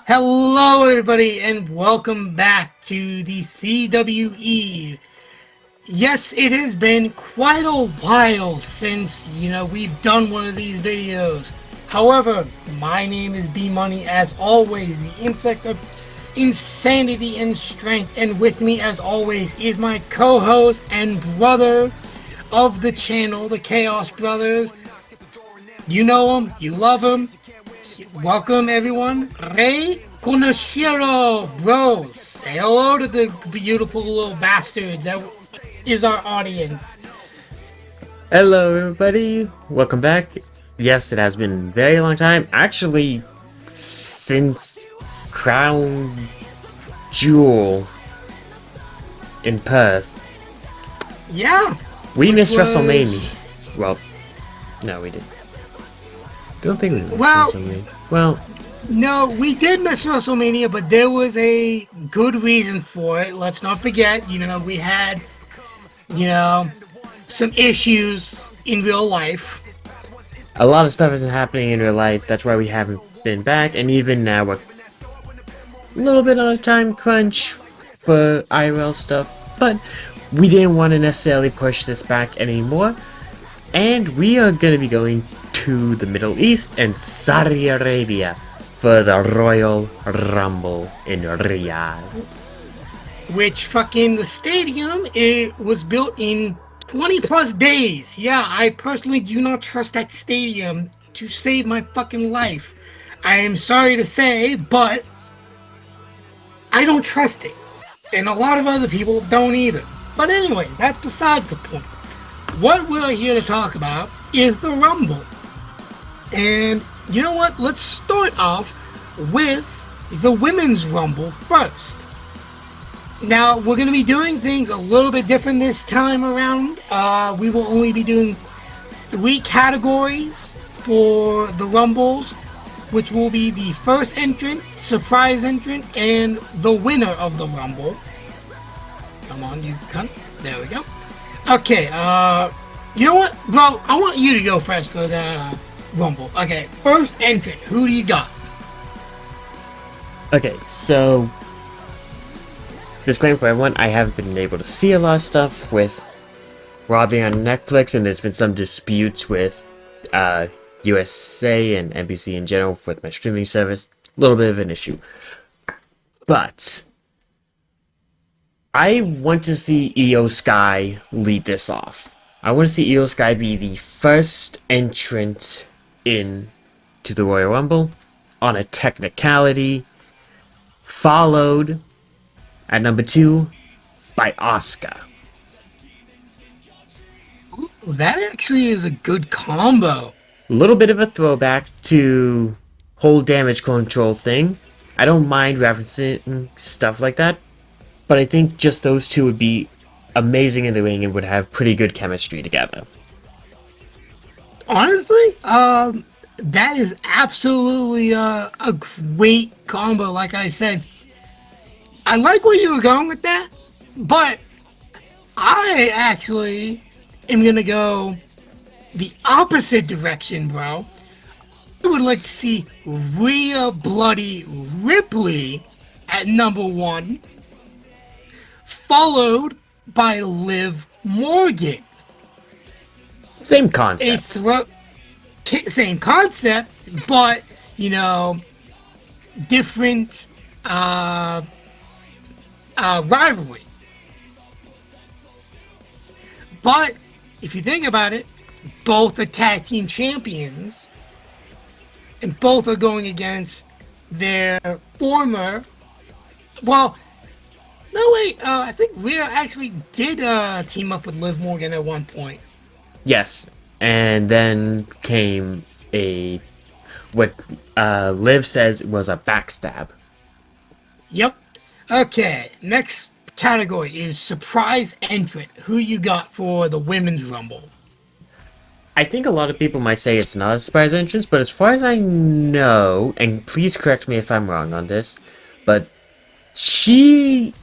Hello everybody and welcome back to the CWE. Yes, it has been quite a while since, we've done one of these videos. However, my name is B-Money, as always, the insect of insanity and strength, and with me as always is my co-host and brother of the channel, the Chaos Brothers. You know him, you love him. Welcome everyone. Rey Konoshiro, bro. Say hello to the beautiful little bastards that is our audience. Hello everybody, welcome back. Yes, it has been a very long time. Actually, since Crown Jewel in Perth. Yeah. We missed WrestleMania. Well, no we didn't. Don't think we missed WrestleMania. Well, no, we did miss WrestleMania, but there was a good reason for it. Let's not forget, we had, some issues in real life. A lot of stuff has been happening in real life. That's why we haven't been back, and even now we're a little bit on a time crunch for IRL stuff, but we didn't want to necessarily push this back anymore, and we are going to be going to the Middle East and Saudi Arabia for the Royal Rumble in Riyadh. Which the stadium, it was built in 20 plus days. Yeah, I personally do not trust that stadium to save my fucking life. I am sorry to say, but I don't trust it. And a lot of other people don't either. But anyway, that's besides the point. What we're here to talk about is the Rumble. And you know what? Let's start off with the Women's Rumble first. Now, we're going to be doing things a little bit different this time around. We will only be doing 3 categories for the Rumbles, which will be the first entrant, surprise entrant, and the winner of the Rumble. Come on, you cunt. There we go. Okay, you know what, bro? I want you to go first for the Rumble. Okay, first entrant. Who do you got? Okay, so disclaimer for everyone, I haven't been able to see a lot of stuff with Raw being on Netflix, and there's been some disputes with USA and NBC in general with my streaming service. A little bit of an issue. But I want to see Io Sky lead this off. I want to see Io Sky be the first entrant in to the Royal Rumble on a technicality, followed at number 2 by Asuka. Ooh, that actually is a good combo. A little bit of a throwback to whole damage control thing. I don't mind referencing stuff like that, but I think just those two would be amazing in the ring and would have pretty good chemistry together. Honestly, that is absolutely a great combo. Like I said, I like where you were going with that, but I actually am going to go the opposite direction, bro. I would like to see Rhea Bloody Ripley at number 1, followed by Liv Morgan. Same concept. Same concept, but, different rivalry. But if you think about it, both are tag team champions, and both are going against their former. Well, no wait. I think Rhea actually did team up with Liv Morgan at one point. Yes, and then came what Liv says was a backstab. Yep. Okay, next category is surprise entrant. Who you got for the Women's Rumble? I think a lot of people might say it's not a surprise entrance, but as far as I know, and please correct me if I'm wrong on this, but she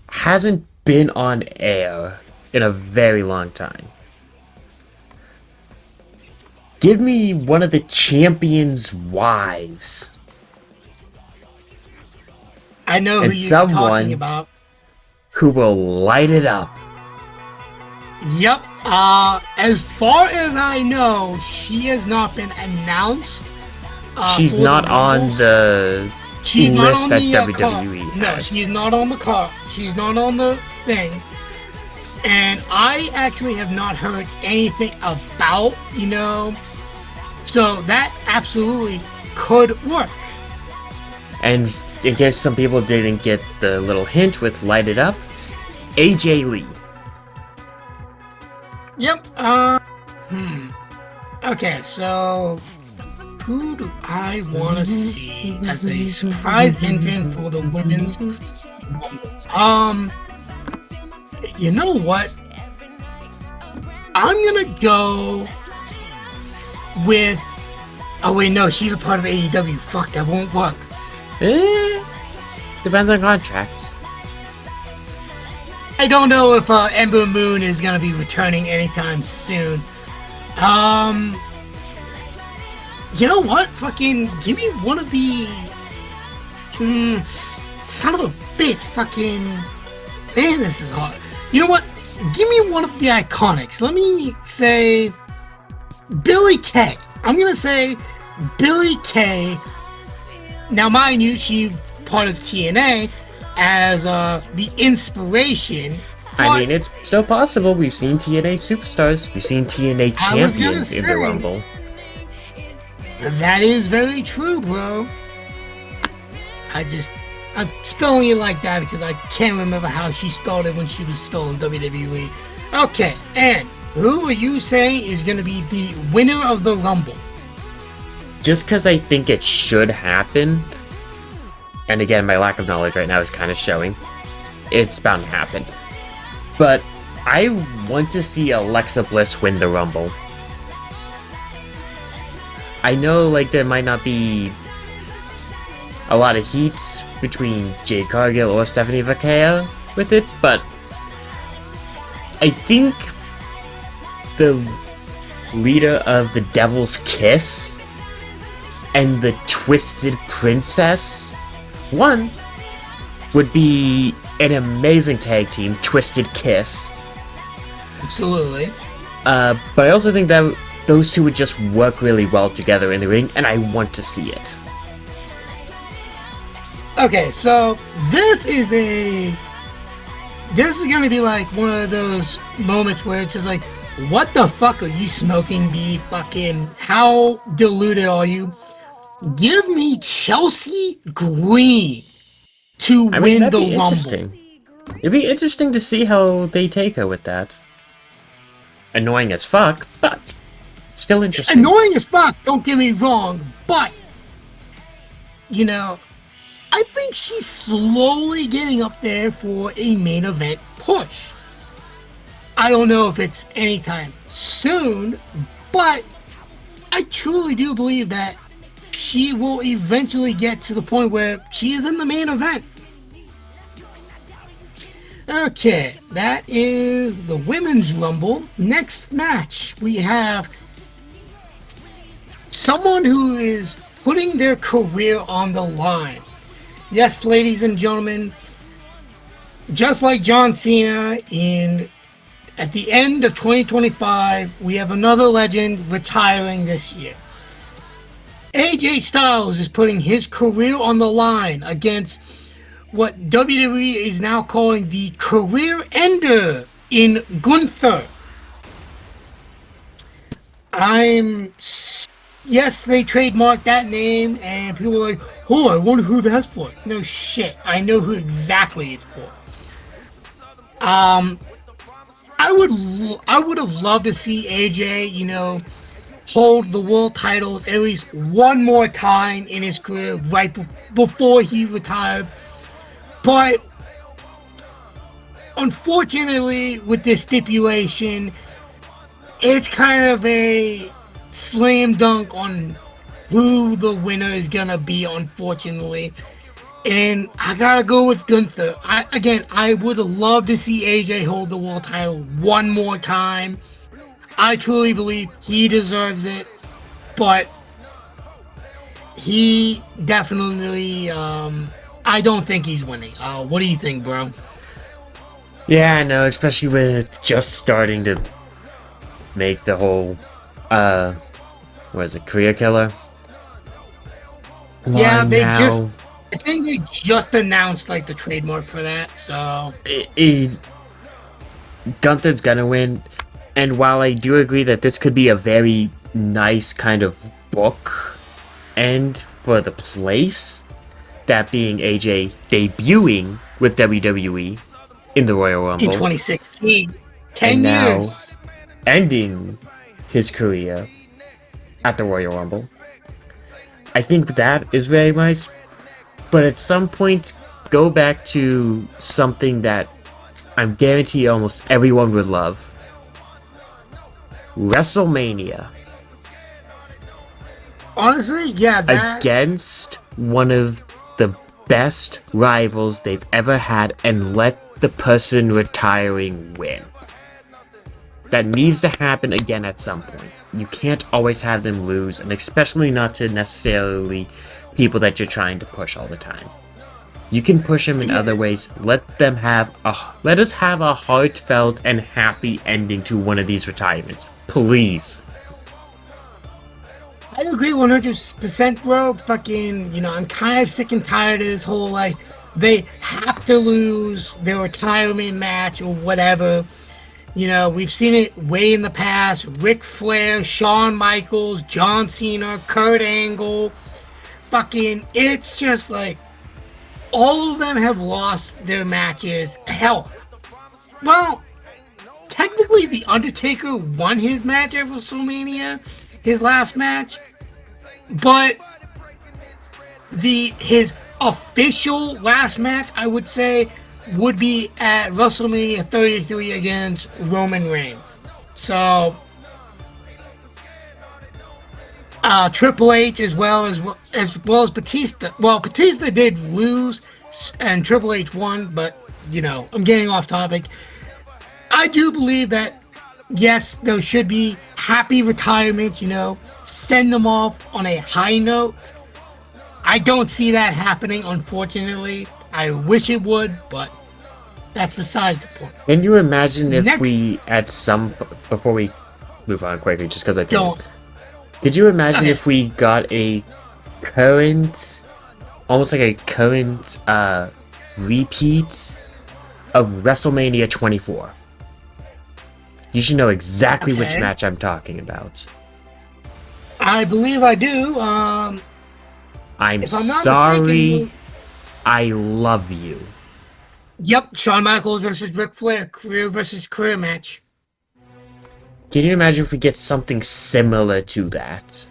hasn't been on air in a very long time. Give me one of the champion's wives. I know who and you're talking someone about. who will light it up. Yep. As far as I know, she has not been announced She's for the not on Rumbles. the She's not list on that the card. WWE No, has. she's not on the card. She's not on the thing. And I actually have not heard anything about, so that absolutely could work. And in case some people didn't get the little hint with Light It Up, AJ Lee. Yep. Okay, so who do I want to see as a surprise entrant for the women's Rumble? You know what? I'm gonna go with. Oh wait, no, she's a part of AEW. Fuck, that won't work. Depends on contracts. I don't know if Ember Moon is gonna be returning anytime soon. You know what? Fucking give me one of the. Son of a bitch! Fucking man, this is hard. You know what? Give me one of the Iconics. Let me say Billy Kay. I'm gonna say Billy Kay. Now, mind you, she's part of TNA as the inspiration. I mean, it's still possible. We've seen TNA superstars. We've seen TNA champions in the Rumble. That is very true, bro. I'm spelling it like that because I can't remember how she spelled it when she was still in WWE. Okay, and who are you saying is going to be the winner of the Rumble? Just because I think it should happen, and again, my lack of knowledge right now is kind of showing, it's bound to happen. But I want to see Alexa Bliss win the Rumble. I know, like, there might not be a lot of heats between Jade Cargill or Stephanie Vaquea with it, but I think the leader of the Devil's Kiss and the Twisted Princess, one, would be an amazing tag team, Twisted Kiss. Absolutely. But I also think that those two would just work really well together in the ring, and I want to see it. Okay, so this is going to be like one of those moments where it's just like, what the fuck are you smoking, B? Fucking, how diluted are you? Give me Chelsea Green to win the Rumble. It'd be interesting to see how they take her with that. Annoying as fuck, but still interesting. Annoying as fuck, don't get me wrong, but, I think she's slowly getting up there for a main event push. I don't know if it's anytime soon, but I truly do believe that she will eventually get to the point where she is in the main event. Okay, that is the Women's Rumble. Next match, we have someone who is putting their career on the line. Yes, ladies and gentlemen, just like John Cena at the end of 2025, we have another legend retiring this year. AJ Styles is putting his career on the line against what WWE is now calling the career ender in Gunther. Yes, they trademarked that name, and people are like, oh, I wonder who that's for. No shit, I know who exactly it's for. I would have loved to see AJ, hold the world titles at least one more time in his career right before he retired. But unfortunately, with this stipulation, it's kind of a slam dunk on who the winner is gonna be, unfortunately. And I gotta go with Gunther. I would love to see AJ hold the world title one more time. I truly believe he deserves it, but he definitely, I I don't think he's winning. What do you think, bro? Yeah, I know, especially with just starting to make the whole, what is it, career killer Yeah, line they just. now. I think they just announced like the trademark for that. So Gunther's gonna win, and while I do agree that this could be a very nice kind of book end for the place, that being AJ debuting with WWE in the Royal in Rumble, 2016, and 10 now years. ending his career at the Royal Rumble, I think that is very nice, but at some point, go back to something that I'm guaranteed almost everyone would love. WrestleMania Honestly, yeah, that. against one of the best rivals they've ever had and let the person retiring win. That needs to happen again at some point. You can't always have them lose, and especially not to necessarily people that you're trying to push all the time. You can push them in Yeah, other ways. Let us have a heartfelt and happy ending to one of these retirements. Please. I agree 100%, bro. Fucking, I'm kind of sick and tired of this whole like they have to lose their retirement match or whatever. We've seen it way in the past. Ric Flair, Shawn Michaels, John Cena, Kurt Angle. Fucking, it's just like all of them have lost their matches. Hell, well, technically, The Undertaker won his match at WrestleMania, his last match, but his official last match, I would say, would be at WrestleMania 33 against Roman Reigns. So, Triple H as well as Batista. Well, Batista did lose, and Triple H won, but I'm getting off topic. I do believe that yes, there should be happy retirements. Send them off on a high note. I don't see that happening, unfortunately. I wish it would, but that's besides the point. Can you imagine if Next, we, before we move on quickly, just because I don't. think, could you imagine Okay. if we got a current, almost like a current, repeat of WrestleMania 24? You should know exactly which Okay. match I'm talking about. I believe I do. I'm If I'm not sorry. mistaken, I love you. yep, Shawn Michaels versus Ric Flair, career versus career match. Can you imagine if we get something similar to that?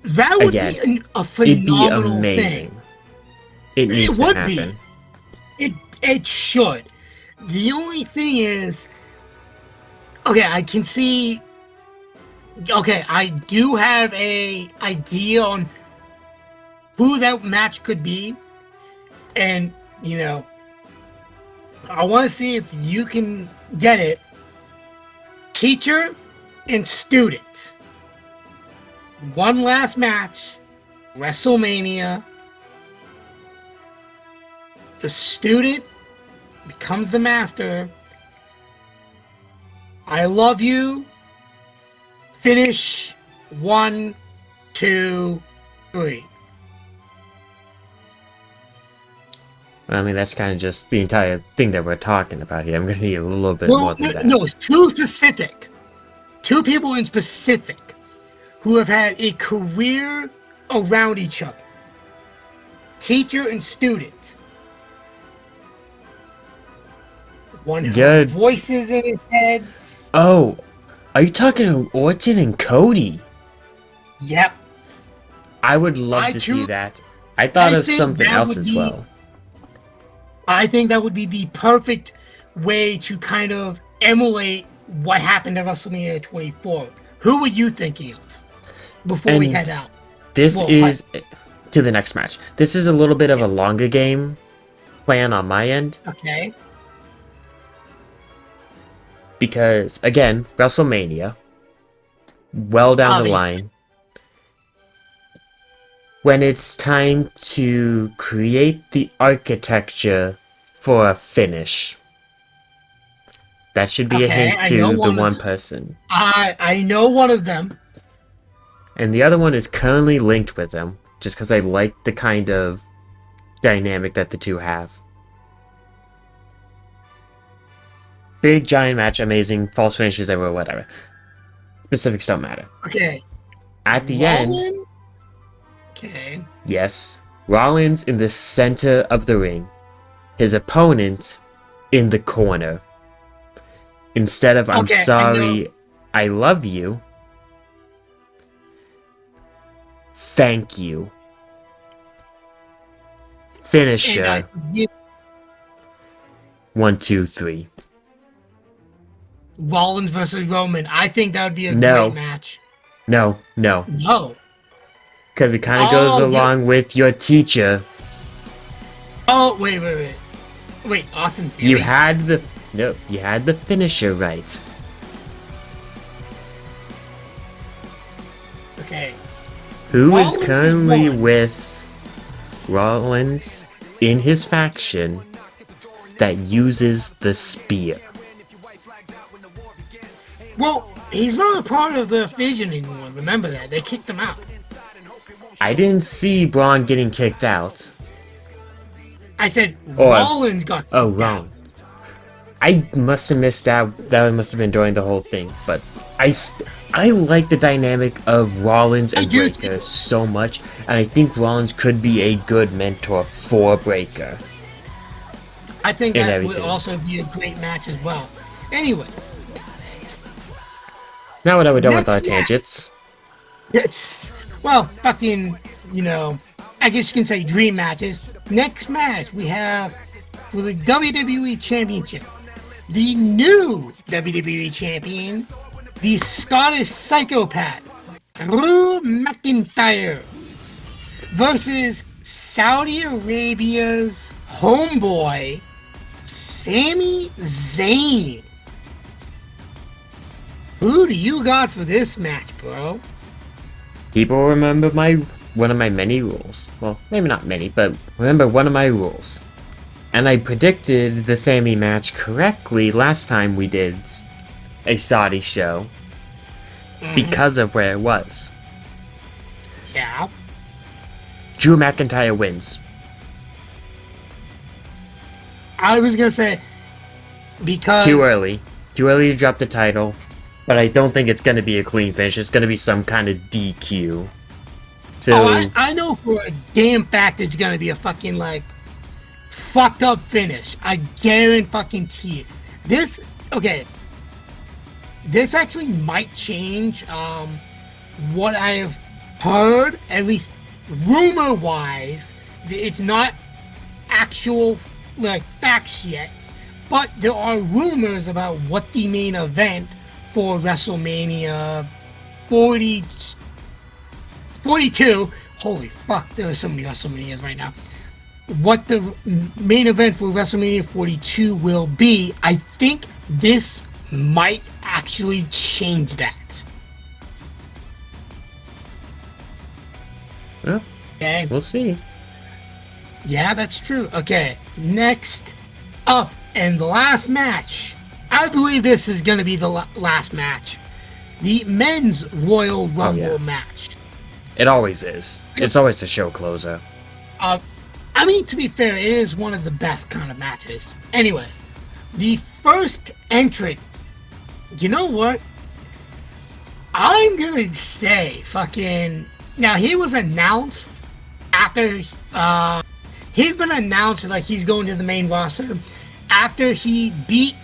That would Again, be a it'd be phenomenal amazing. thing. It It needs to would be. happen. It should. The only thing is, okay, I can see. Okay, I do have a idea on who that match could be, and I want to see if you can get it. Teacher and student. One last match, WrestleMania. The student becomes the master. I love you. Finish 1, 2, 3. I mean, that's kind of just the entire thing that we're talking about here. I'm going to need a little bit more Well, than that. no, it's too specific. Two people in specific who have had a career around each other. Teacher and student. One who Good. had voices in his head. Oh, are you talking Orton and Cody? Yep. I would love I to too- see that. I thought I of think something that else would as be- well. I think that would be the perfect way to kind of emulate what happened at WrestleMania 24. Who were you thinking of before we And head out? This Well, is to the next match. This is a little bit of a longer game plan on my end Okay. because, again, WrestleMania, well down the Obviously. line. when it's time to create the architecture for a finish. That should be a Okay, hint I know to the one of one them. person. I know one of them. And the other one is currently linked with them, just because I like the kind of dynamic that the two have. Big, giant match, amazing, false finishes everywhere, whatever. Specifics don't matter. Okay, At the end, Rollins. Okay. yes, Rollins in the center of the ring, his opponent in the corner. Instead of "I'm Okay, I know. sorry, I love you," "Thank you." And Finisher. 1, 2, 3. Rollins versus Roman. I think that would be a great No, match. no, no. No. Because it kind of goes Oh, along with your teacher. oh, wait. Wait, Austin Theory. You had the you had the finisher right. Okay. Who is Rollins currently one. with Rollins in his faction that uses the spear? Well, he's not a part of the Fusion anymore. Remember that. They kicked him out. I didn't see Braun getting kicked out. I said Or, Rollins got kicked oh, out. wrong. I must have missed that. That must have been during the whole thing. But I like the dynamic of Rollins and do Breakker so much, and I think Rollins could be a good mentor for Breakker. I think and that would everything. also be a great match as well. Anyways, Now that we're done with Next our match. tangents, it's, well, fucking, I guess you can say dream matches. Next match we have for the WWE Championship. The new WWE Champion, the Scottish Psychopath, Drew McIntyre, versus Saudi Arabia's homeboy, Sami Zayn. Who do you got for this match, bro? people remember one of my many rules. Well, maybe not many, but remember one of my rules. And I predicted the Sammy match correctly last time we did a Saudi show because of where it was. Yeah. Drew McIntyre wins. I was gonna say because Too early. Too early to drop the title. But I don't think it's going to be a clean finish. It's going to be some kind of DQ. So, I know for a damn fact it's gonna be a fucking fucked up finish. I guarantee it. This actually might change what I have heard, at least rumor wise. It's not actual facts yet, but there are rumors about what the main event for WrestleMania 42. Holy fuck, there are so many WrestleManias right now. What the main event for WrestleMania 42 will be. I think this might actually change that. well, Okay. we'll see. Yeah, that's true. Okay, next up, and the last match. I believe this is going to be the last match. The men's Royal Rumble match. It always is. It's always the show closer. I mean, to be fair, it is one of the best kind of matches. Anyways, the first entrant, you know what? I'm going to say fucking... Now, he was announced after... he's been announced like he's going to the main roster after he beat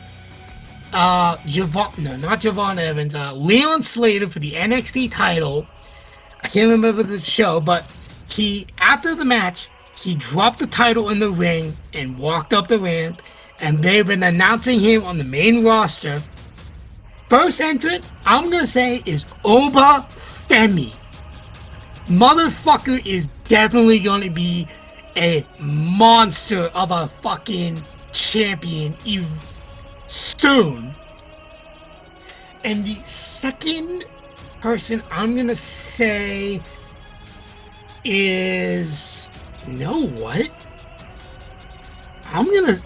Javon Evans, Leon Slater for the NXT title. I can't remember the show, but after the match, he dropped the title in the ring and walked up the ramp, and they've been announcing him on the main roster. First entrant, I'm gonna say, is Oba Femi. Motherfucker is definitely gonna be a monster of a fucking champion soon. And the second person, I'm gonna say, is, you know what? I'm gonna.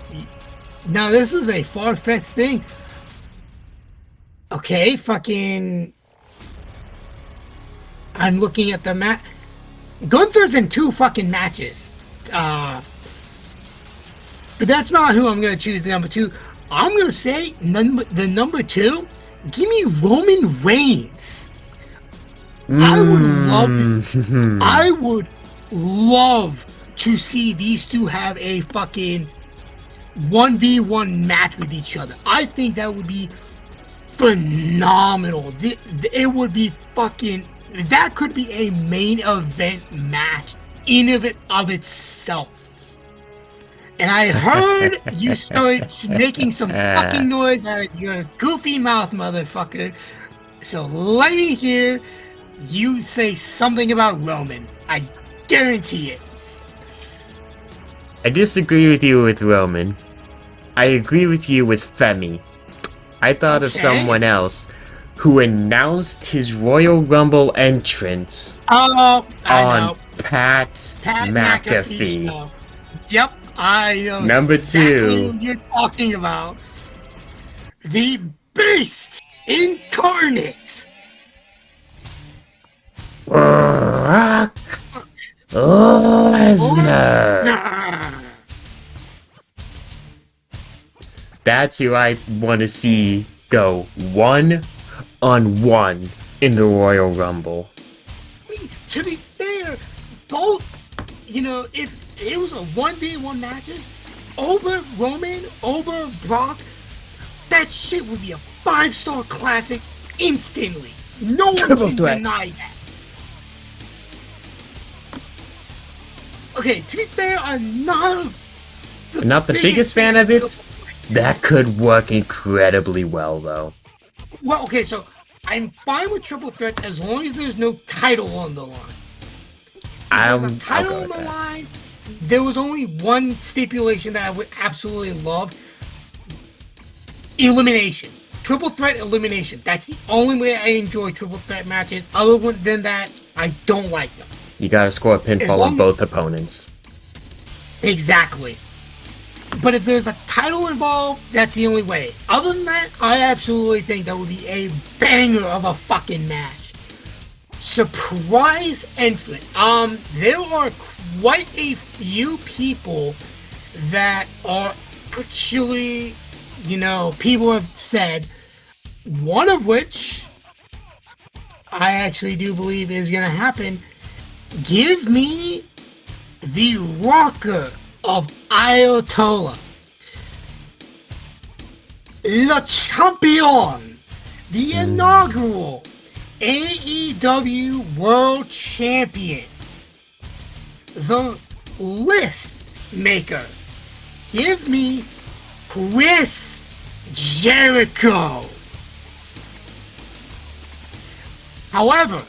Now this is a far-fetched thing. Okay, fucking. I'm looking at the match. Gunther's in 2 fucking matches. But that's not who I'm gonna choose. The number 2. I'm gonna say the number 2. Give me Roman Reigns. I would love. I would love to see these two have a fucking 1v1 match with each other. I think that would be phenomenal. It would be fucking. That could be a main event match in of itself. And I heard you start making some fucking noise out of your goofy mouth, motherfucker. So let me hear you say something about Roman. I guarantee it. I disagree with you with Roman. I agree with you with Femi. I thought of someone else who announced his Royal Rumble entrance on Pat McAfee. Yep, I know Number exactly 2. Who you're talking about. The Beast Incarnate. Brock Lesnar. That's who I want to see go 1-on-1 in the Royal Rumble. I mean, to be fair, both, if it was a 1v1 matches over Roman, over Brock, that shit would be a 5-star classic instantly. No one can deny that. Okay, to be fair, I'm not the biggest fan of it. That could work incredibly well, though. Well, okay, so I'm fine with triple threat as long as there's no title on the line. If there's a title on the line, there was only one stipulation that I would absolutely love. Elimination. Triple threat elimination. That's the only way I enjoy triple threat matches. Other than that, I don't like them. You gotta score a pinfall on both opponents. Exactly. But if there's a title involved, that's the only way. Other than that, I absolutely think that would be a banger of a fucking match. Surprise entrant. There are quite a few people that are actually, people have said, one of which I actually do believe is going to happen. Give me the Rocker of Ayatollah, Le Champion, the inaugural AEW World Champion, the List Maker. Give me Chris Jericho. However,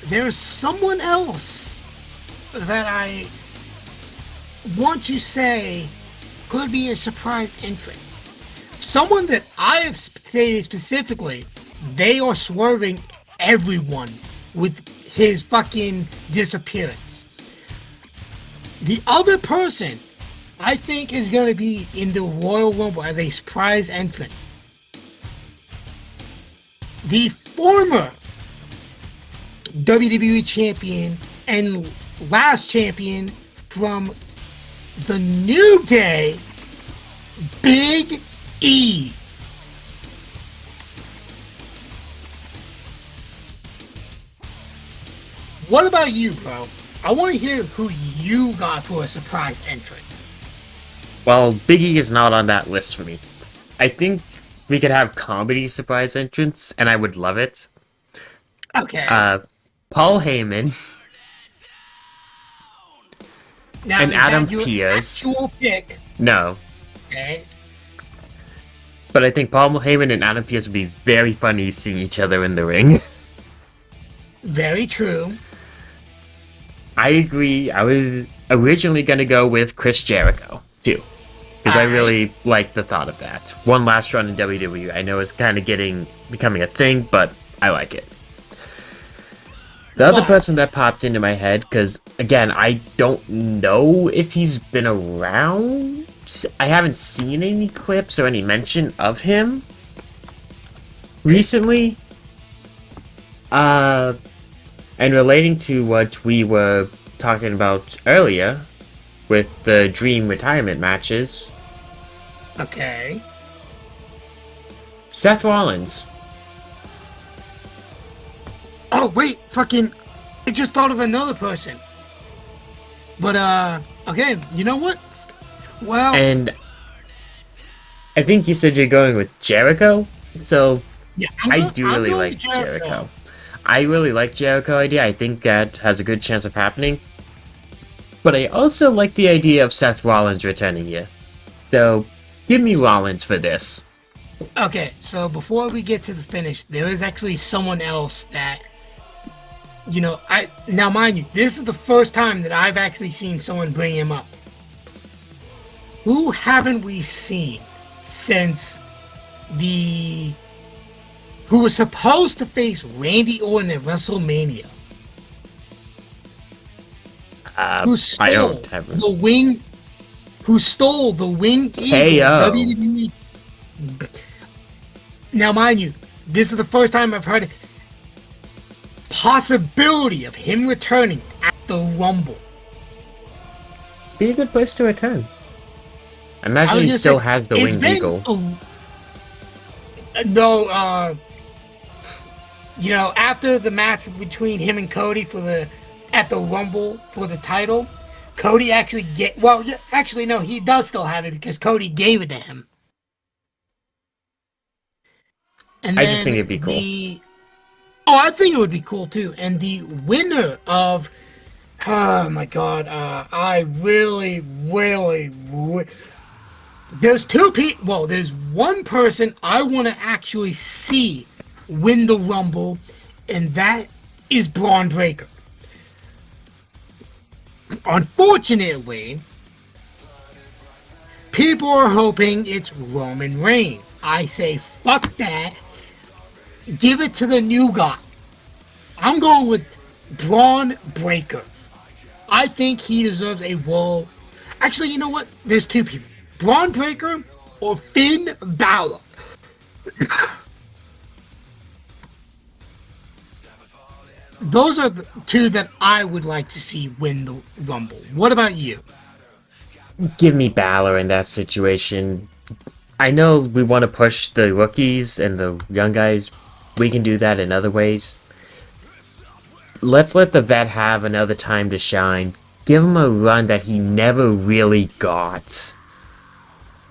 there's someone else that I want to say could be a surprise entrant. Someone that I have stated specifically, they are swerving everyone with his fucking disappearance. The other person I think is going to be in the Royal Rumble as a surprise entrant. The former WWE champion and last champion from the New Day, Big E. What about you, bro? I want to hear who you got for a surprise entrant. Well, Big E is not on that list for me. I think we could have comedy surprise entrants, and I would love it. Okay. Paul Heyman. Now, and is Adam that your Pearce. actual pick? No. Okay. But I think Paul Heyman and Adam Pearce would be very funny seeing each other in the ring. Very true. I agree. I was originally going to go with Chris Jericho, too. Because I really like the thought of that. One last run in WWE. I know it's kind of becoming a thing, but I like it. The other But person that popped into my head, because again, I don't know if he's been around. I haven't seen any clips or any mention of him recently. And relating to what we were talking about earlier with the dream retirement matches, okay. Seth Rollins. Oh wait, fucking! I just thought of another person. But okay, you know what? Well, And I think you said you're going with Jericho, so yeah, I do I'm really going like to Jericho. Jericho. I really like Jericho idea. I think that has a good chance of happening. But I also like the idea of Seth Rollins returning here. So give me Rollins for this. Okay, so before we get to the finish, there is actually someone else that, you know, I now mind you, this is the first time that I've actually seen someone bring him up. Who haven't we seen since the who was supposed to face Randy Orton at WrestleMania? Who I stole don't have the wing? Who stole the winged eagle KO. WWE? Now, mind you, this is the first time I've heard possibility of him returning at the Rumble. Be a good place to return. I I imagine was he gonna still say, has the it's winged been eagle. no, you know, after the match between him and Cody at the Rumble for the title, Cody actually actually no, he does still have it because Cody gave it to him. And I just think then it'd be cool. I think it would be cool too. And the winner of, oh my god, I really, there's two people. Well, there's one person I want to actually see win the Rumble, and that is Braun Breaker. Unfortunately, people are hoping it's Roman Reigns. I say fuck that. Give it to the new guy. I'm going with Braun Breaker. I think he deserves a world. Actually, you know what? There's two people. Braun Breaker or Finn Balor. Those are the two that I would like to see win the Rumble. What about you? Give me Balor in that situation. I know we want to push the rookies and the young guys. We can do that in other ways. Let's let the vet have another time to shine. Give him a run that he never really got.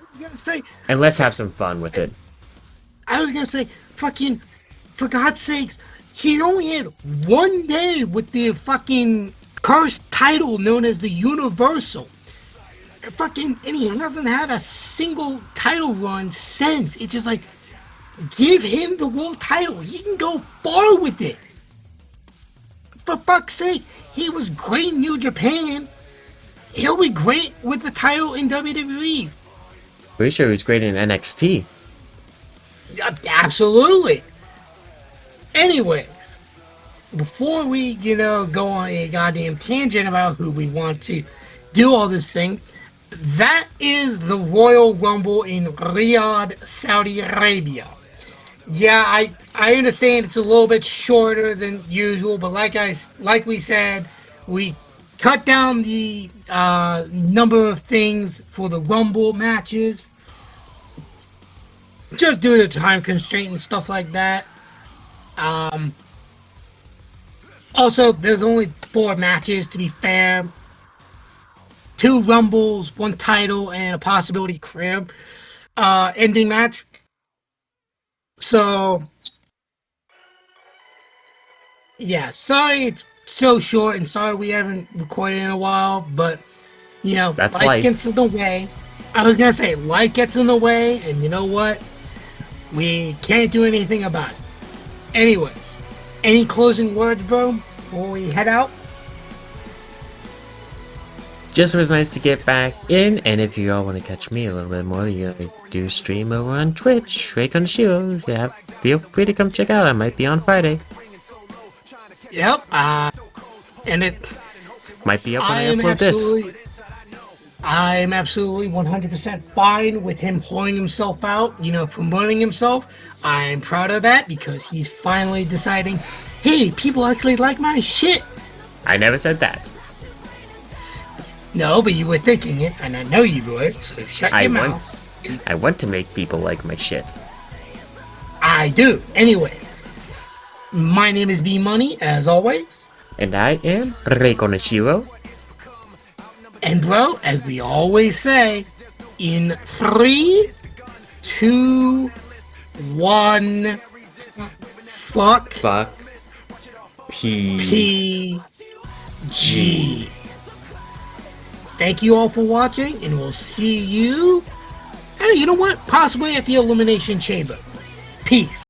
I was gonna say, And let's have some fun with it. fucking, for God's sakes, he only had 1 day with the fucking cursed title known as the Universal. And he hasn't had a single title run since. It's just like, give him the world title. He can go far with it. For fuck's sake, he was great in New Japan. He'll be great with the title in WWE. Pretty sure he was great in NXT. Absolutely. Anyways, before we, go on a goddamn tangent about who we want to do all this thing, that is the Royal Rumble in Riyadh, Saudi Arabia. Yeah, I understand it's a little bit shorter than usual, but like we said, we cut down the number of things for the Rumble matches, just due to time constraint and stuff like that. Also, there's only 4 matches to be fair. 2 Rumbles, 1 title, and a possibility career ending match. So, yeah, sorry it's so short, and sorry we haven't recorded in a while, but, That's life life. gets in the way. I was gonna say, life gets in the way, and you know what? We can't do anything about it. Anyways, any closing words, bro, before we head out? Just was nice to get back in, and if you all want to catch me a little bit more, you do stream over on Twitch, Ray Konshiro. Yeah, feel free to come check out. I might be on Friday. Yep. And it, Might be up when I I am upload this. absolutely, I am absolutely 100% fine with him pouring himself out, promoting himself. I'm proud of that because he's finally deciding, hey, people actually like my shit. I never said that. No, but you were thinking it, and I know you were, so shut I your mouth. want, I want to make people like my shit. I do. Anyway, my name is B Money, as always. And I am Rekoneshiro. And bro, as we always say, in 3, 2, 1, fuck Fuck. P. PG. G. Thank you all for watching, and we'll see you. Hey, you know what? Possibly at the Elimination Chamber. Peace.